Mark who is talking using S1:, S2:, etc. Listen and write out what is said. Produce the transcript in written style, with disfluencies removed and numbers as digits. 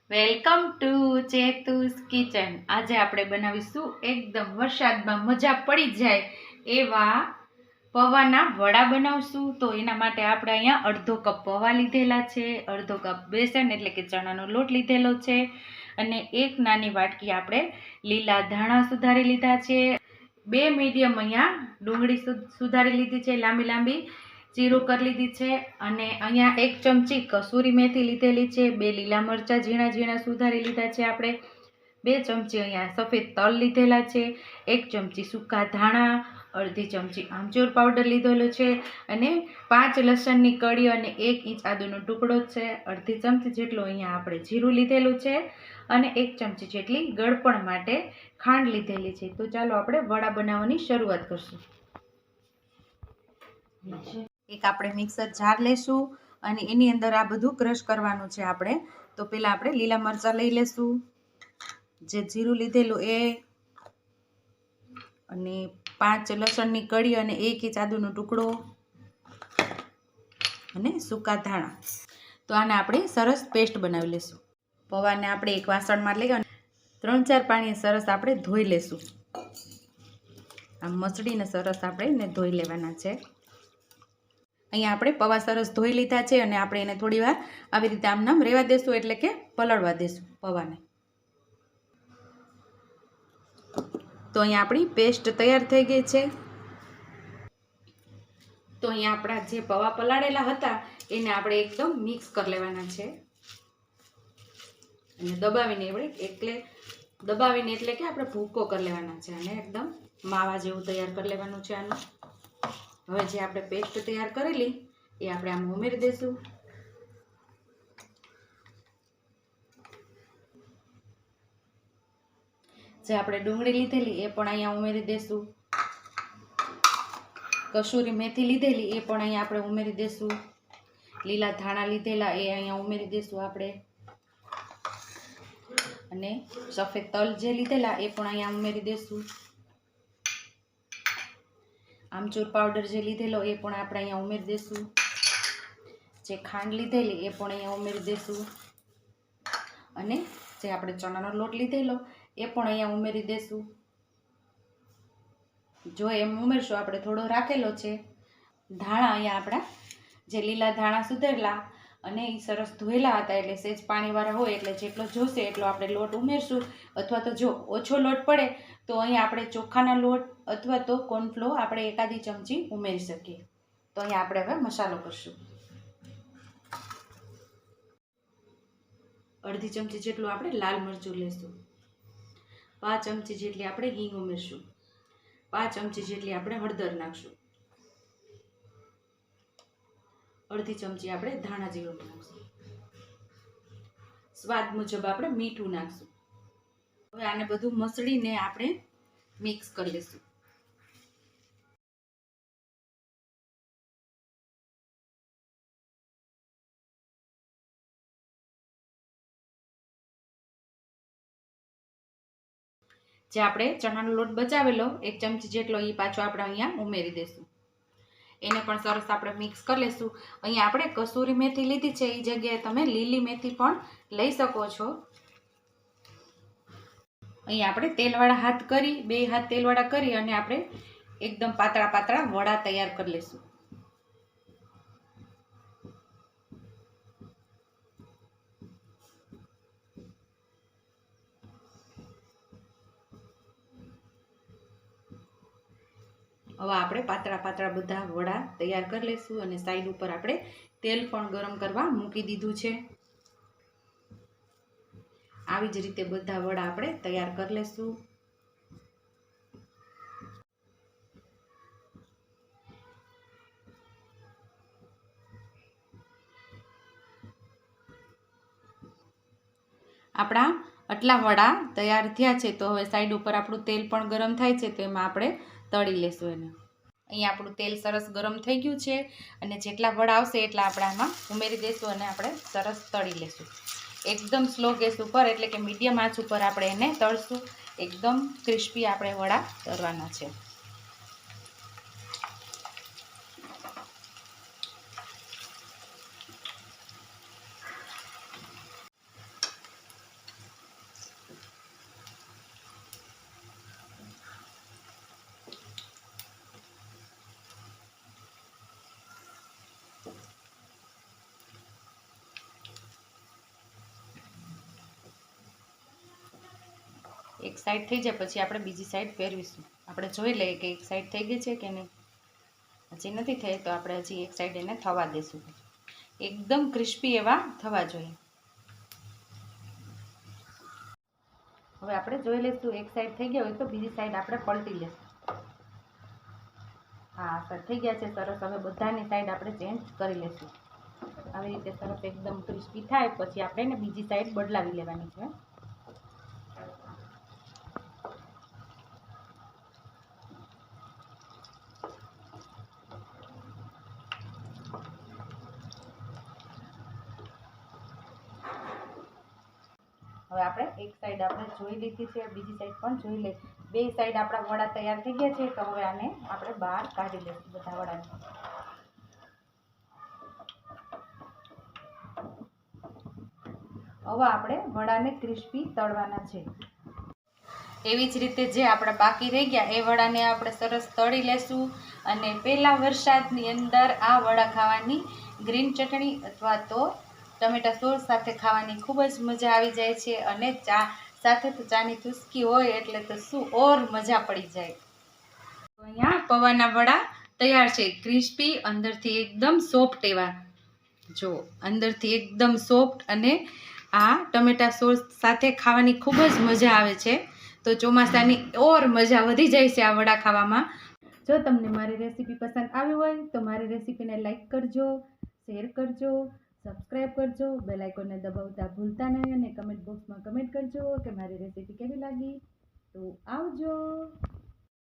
S1: Welcome to ચેતુ's kitchen. આજે આપણે બનાવીશું એકદમ વરસાદમાં મજા પડી જાય એવા પૌવાના વડા બનાવશું। તો એના માટે આપણે અહીંયા અડધો કપ પૌવા લીધેલા છે, અડધો કપ બેસન એટલે કે ચણાનો લોટ લીધેલો છે, અને એક નાની વાટકી આપણે લીલા ધાણા સુધારી લીધા છે, બે મીડિયમ અહીંયા ડુંગળી સુધારી લીધી છે, લાંબી લાંબી જીરું કરી લીધી છે, અને અહીંયા એક ચમચી કસૂરી મેથી લીધેલી છે, બે લીલા મરચાં ઝીણા ઝીણા સુધારી લીધા છે આપણે, બે ચમચી અહીંયા સફેદ તલ લીધેલા છે, એક ચમચી સૂકા ધાણા, અડધી ચમચી આમચૂર પાવડર લીધેલો છે, અને 5 લસણની કળી અને 1 ઇંચ આદુનો ટુકડો છે, અડધી ચમચી જેટલું અહીંયા આપણે જીરું લીધેલું છે, અને 1 ચમચી જેટલી ગળપણ માટે ખાંડ લીધેલી છે। તો ચાલો આપણે વડા બનાવવાની શરૂઆત કરશું। એક આપણે મિક્સર જાર લેશું અને એની અંદર આ બધું ક્રશ કરવાનું છે આપણે। તો પહેલા આપણે લીલા મરચાં લઈ લેશું, જે જીરું લીધેલું એ, અને 5 લસણની કળી અને 1 ઇંચ આદુનો ટુકડો, અને સૂકા ધાણા। તો આને આપણે સરસ પેસ્ટ બનાવી લેશું। પૌવાને આપણે એક વાસણમાં લઈ અને 3-4 પાણીએ સરસ આપણે ધોઈ લેશું। આમ મસળીને સરસ આપણે ધોઈ લેવાના છે। અહીંયા આપણે પૌવા સરસ ધોઈ લીધા છે, અને આપણે એને થોડી વાર આવી રીતે આમ નામ રહેવા દેશું, એટલે કે પલળવા દેશું પૌવાને। તો અહીંયા આપણી પેસ્ટ તૈયાર થઈ ગઈ છે। તો અહીંયા આપણા જે પૌવા પલાળેલા હતા એને આપણે એકદમ મિક્સ કરી લેવાના છે, અને દબાવીને એટલે કે આપણે ભૂકો કરી લેવાના છે, અને એકદમ માવા જેવું તૈયાર કરી લેવાનું છે આનું। હવે જે આપણે પેસ્ટ તૈયાર કરેલી એ આપણે આમાં ઉમેરી દઈશું। જે આપણે ડુંગળી લીધેલી એ પણ અહીંયા ઉમેરી દઈશું, કસૂરી મેથી લીધેલી એ પણ અહીંયા આપણે ઉમેરી દઈશું, લીલા ધાણા લીધેલા એ અહીંયા ઉમેરી દઈશું આપણે, અને સફેદ તલ જે લીધેલા એ પણ અહીંયા ઉમેરી દઈશું, આમચૂર પાવડર જે લીધેલો એ પણ આપણે અહીંયા ઉમેરી દઈશું, જે ખાંડ લીધેલી એ પણ અહીંયા ઉમેરી દઈશું, અને જે આપણે ચણાનો લોટ લીધેલો એ પણ અહીંયા ઉમેરી દઈશું। જો એમ ઉમેરશું, આપણે થોડો રાખેલો છે। ધાણા અહીંયા આપણા જે લીલા ધાણા સુધારેલા અને એ સરસ ધોયેલા હતા, એટલે સહેજ પાણીવાળા હોય એટલે જેટલો જોશે એટલો આપણે લોટ ઉમેરશું, અથવા તો જો ઓછો લોટ પડે તો અહીંયા આપણે ચોખાના લોટ અથવા તો કોર્નફ્લોર આપણે એકાદી ચમચી ઉમેરી શકીએ। તો અહીંયા આપણે હવે મસાલો કરશું। અડધી ચમચી જેટલું આપણે લાલ મરચું લેશું, 5 ચમચી જેટલી આપણે હિંગ ઉમેરશું, 5 ચમચી જેટલી આપણે હળદર નાખશું, અડધી ચમચી આપણે ધાણા જીરું નાખશું, સ્વાદ મુજબ આપણે મીઠું નાખશું। હવે આને બધું મસળીને આપણે મિક્સ કરી લઈશું। જે આપણે ચણાનો લોટ બચાવેલો 1 ચમચી જેટલો એ પાછો આપણે અહીંયા ઉમેરી દઈશું, એને પણ સરસ આપણે મિક્સ કરી લઈશું। અહીંયા આપણે કસૂરી મેથી લીધી છે, એ જગ્યાએ તમે લીલી મેથી પણ લઈ શકો છો। અહીંયા આપણે તેલવાળા હાથ કરી, 2 હાથ તેલવાળા કરી અને આપણે એકદમ પાતળા પાતળા વડા તૈયાર કરી લઈશું। હવે આપણે પાતળા પાતળા બધા વડા તૈયાર કરી લઈશું, અને સાઈડ ઉપર આપણે તેલ પણ ગરમ કરવા મૂકી દીધું છે। આવી જ રીતે બધા વડા આપણે તૈયાર કરી લઈશું। આપણા આટલા વડા તૈયાર થયા છે। તો હવે સાઈડ ઉપર આપણું તેલ પણ ગરમ થાય છે, તો એમાં આપણે તળી લેશું એને। અહીંયા આપણું તેલ સરસ ગરમ થઈ ગયું છે, અને જેટલા વડા આવશે એટલા આપણે આમાં ઉમેરી દઈશું, અને આપણે સરસ તળી લેશું। એકદમ સ્લો ગેસ ઉપર એટલે કે મીડિયમ આંચ ઉપર આપણે એને તળશું। એકદમ ક્રિસ્પી આપણે વડા તળવાના છે। એક સાઈડ થઈ જાય પછી આપણે બીજી સાઈડ ફેરવીશું. આપણે જોઈ લઈએ કે એક સાઈડ થઈ ગઈ છે કે નહીં. હજી નથી થઈ તો આપણે હજી એક સાઈડ એને થવા દઈશું. એકદમ ક્રિસ્પી એવા થવા જોઈએ. હવે આપણે જોઈ લઈશું એક સાઈડ થઈ ગયા હોય તો બીજી સાઈડ આપણે પલટી લઈશું. હા સર થઈ ગયા છે સરસ. હવે બધાની સાઈડ આપણે ચેન્જ કરી લઈશું. આવી રીતે સરસ એકદમ ક્રિસ્પી થાય પછી આપણે એને બીજી સાઈડ બદલાવી લેવાની છે. હવે આપણે એક સાઈડ આપણે જોઈ લીધી છે, બીજી સાઈડ પણ જોઈ લઈશું. બે સાઈડ આપણા વડા તૈયાર થઈ ગયા છે તો હવે આને આપણે બહાર કાઢી લઈશું બધા વડાને. હવે આપણે વડાને ક્રિસ્પી તળવાના છે. એવી જ રીતે જે આપણા બાકી રહી ગયા એ વડાને આપણે સરસ તળી લેશું. અને પહેલા વરસાદની અંદર આ વડા ખાવાની ગ્રીન ચટણી અથવા તો ટમેટા સોસ સાથે ખાવાની ખૂબ જ મજા આવી જાય છે. અને ચા સાથે તો ચાની ચુસ્કી હોય એટલે તો શું ઓર મજા પડી જાય. તો અહીંયા પૌવાના વડા તૈયાર છે, ક્રિસ્પી, અંદરથી એકદમ સોફ્ટ એવા. જો અંદરથી એકદમ સોફ્ટ અને આ ટમેટા સોસ સાથે ખાવાની ખૂબ જ મજા આવે છે. તો ચોમાસાની ઓર મજા વધી જાય છે આ વડા ખાવામાં. જો તમને મારી રેસીપી પસંદ આવી હોય તો મારી રેસીપીને લાઈક કરજો, શેર કરજો, સબસ્ક્રાઈબ કરજો, બેલ આઇકોનને દબાવતા ભૂલતા નહીં અને કમેન્ટ બોક્સમાં કમેન્ટ કરજો કે મારી રેસીપી કેવી લાગી. તો આવજો.